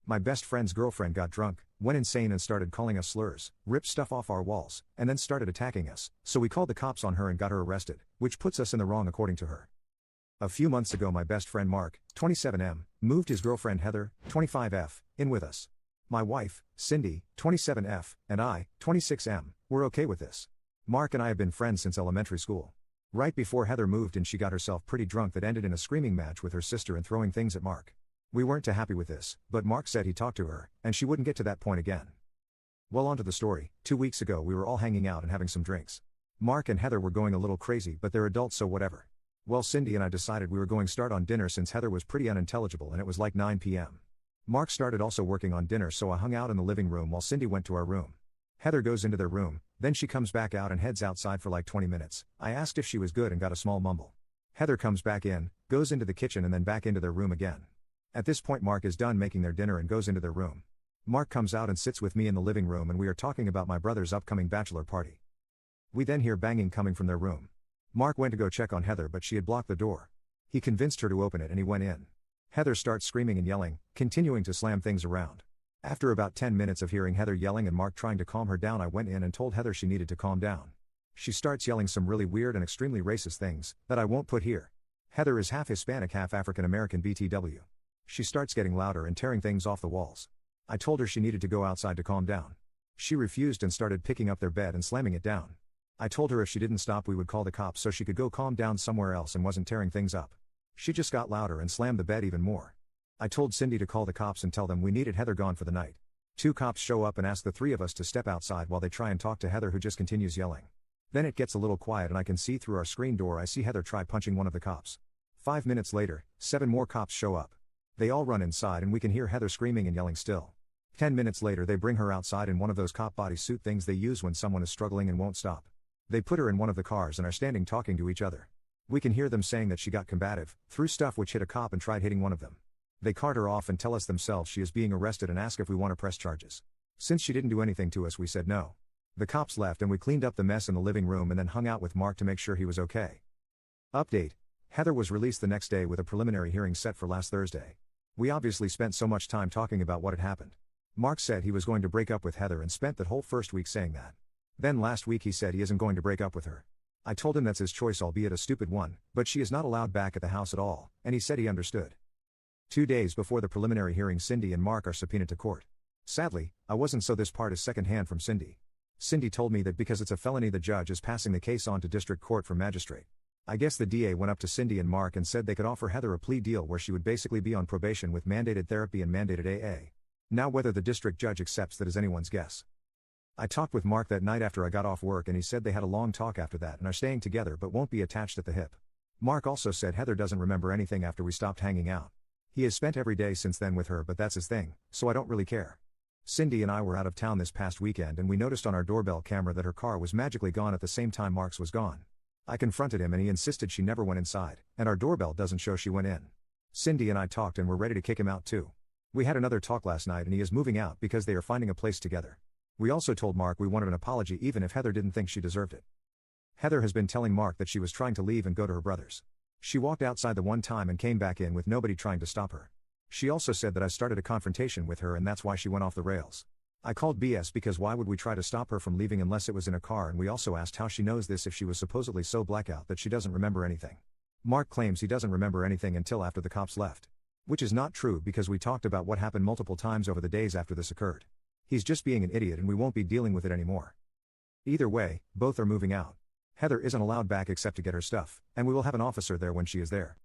My best friend's girlfriend got drunk, went insane and started calling us slurs, ripped stuff off our walls, and then started attacking us, so we called the cops on her and got her arrested, which puts us in the wrong according to her. A few months ago my best friend Mark, 27M, moved his girlfriend Heather, 25F, in with us. My wife, Cindy, 27F, and I, 26M, were okay with this. Mark and I have been friends since elementary school. Right before Heather moved in she got herself pretty drunk that ended in a screaming match with her sister and throwing things at Mark. We weren't too happy with this, but Mark said he talked to her, and she wouldn't get to that point again. Well, on to the story. 2 weeks ago we were all hanging out and having some drinks. Mark and Heather were going a little crazy, but they're adults so whatever. Well, Cindy and I decided we were going start on dinner since Heather was pretty unintelligible and it was like 9 p.m. Mark started also working on dinner, so I hung out in the living room while Cindy went to our room. Heather goes into their room, then she comes back out and heads outside for like 20 minutes. I asked if she was good and got a small mumble. Heather comes back in, goes into the kitchen and then back into their room again. At this point Mark is done making their dinner and goes into their room. Mark comes out and sits with me in the living room and we are talking about my brother's upcoming bachelor party. We then hear banging coming from their room. Mark went to go check on Heather but she had blocked the door. He convinced her to open it and he went in. Heather starts screaming and yelling, continuing to slam things around. After about 10 minutes of hearing Heather yelling and Mark trying to calm her down, I went in and told Heather she needed to calm down. She starts yelling some really weird and extremely racist things that I won't put here. Heather is half Hispanic, half African American BTW. She starts getting louder and tearing things off the walls. I told her she needed to go outside to calm down. She refused and started picking up their bed and slamming it down. I told her if she didn't stop we would call the cops so she could go calm down somewhere else and wasn't tearing things up. She just got louder and slammed the bed even more. I told Cindy to call the cops and tell them we needed Heather gone for the night. 2 cops show up and ask the 3 of us to step outside while they try and talk to Heather, who just continues yelling. Then it gets a little quiet and I can see through our screen door I see Heather try punching one of the cops. 5 minutes later, 7 more cops show up. They all run inside and we can hear Heather screaming and yelling still. 10 minutes later they bring her outside in one of those cop bodysuit things they use when someone is struggling and won't stop. They put her in one of the cars and are standing talking to each other. We can hear them saying that she got combative, threw stuff which hit a cop and tried hitting one of them. They cart her off and tell us themselves she is being arrested and ask if we want to press charges. Since she didn't do anything to us we said no. The cops left and we cleaned up the mess in the living room and then hung out with Mark to make sure he was okay. Update. Heather was released the next day with a preliminary hearing set for last Thursday. We obviously spent so much time talking about what had happened. Mark said he was going to break up with Heather and spent that whole first week saying that. Then last week he said he isn't going to break up with her. I told him that's his choice, albeit a stupid one, but she is not allowed back at the house at all, and he said he understood. 2 days before the preliminary hearing Cindy and Mark are subpoenaed to court. Sadly, I wasn't, so this part is secondhand from Cindy. Cindy told me that because it's a felony the judge is passing the case on to district court for magistrate. I guess the DA went up to Cindy and Mark and said they could offer Heather a plea deal where she would basically be on probation with mandated therapy and mandated AA. Now whether the district judge accepts that is anyone's guess. I talked with Mark that night after I got off work and he said they had a long talk after that and are staying together but won't be attached at the hip. Mark also said Heather doesn't remember anything after we stopped hanging out. He has spent every day since then with her, but that's his thing, so I don't really care. Cindy and I were out of town this past weekend and we noticed on our doorbell camera that her car was magically gone at the same time Mark's was gone. I confronted him and he insisted she never went inside, and our doorbell doesn't show she went in. Cindy and I talked and were ready to kick him out too. We had another talk last night and he is moving out because they are finding a place together. We also told Mark we wanted an apology even if Heather didn't think she deserved it. Heather has been telling Mark that she was trying to leave and go to her brother's. She walked outside the one time and came back in with nobody trying to stop her. She also said that I started a confrontation with her and that's why she went off the rails. I called BS because why would we try to stop her from leaving unless it was in a car, and we also asked how she knows this if she was supposedly so blackout that she doesn't remember anything. Mark claims he doesn't remember anything until after the cops left. Which is not true because we talked about what happened multiple times over the days after this occurred. He's just being an idiot and we won't be dealing with it anymore. Either way, both are moving out. Heather isn't allowed back except to get her stuff, and we will have an officer there when she is there.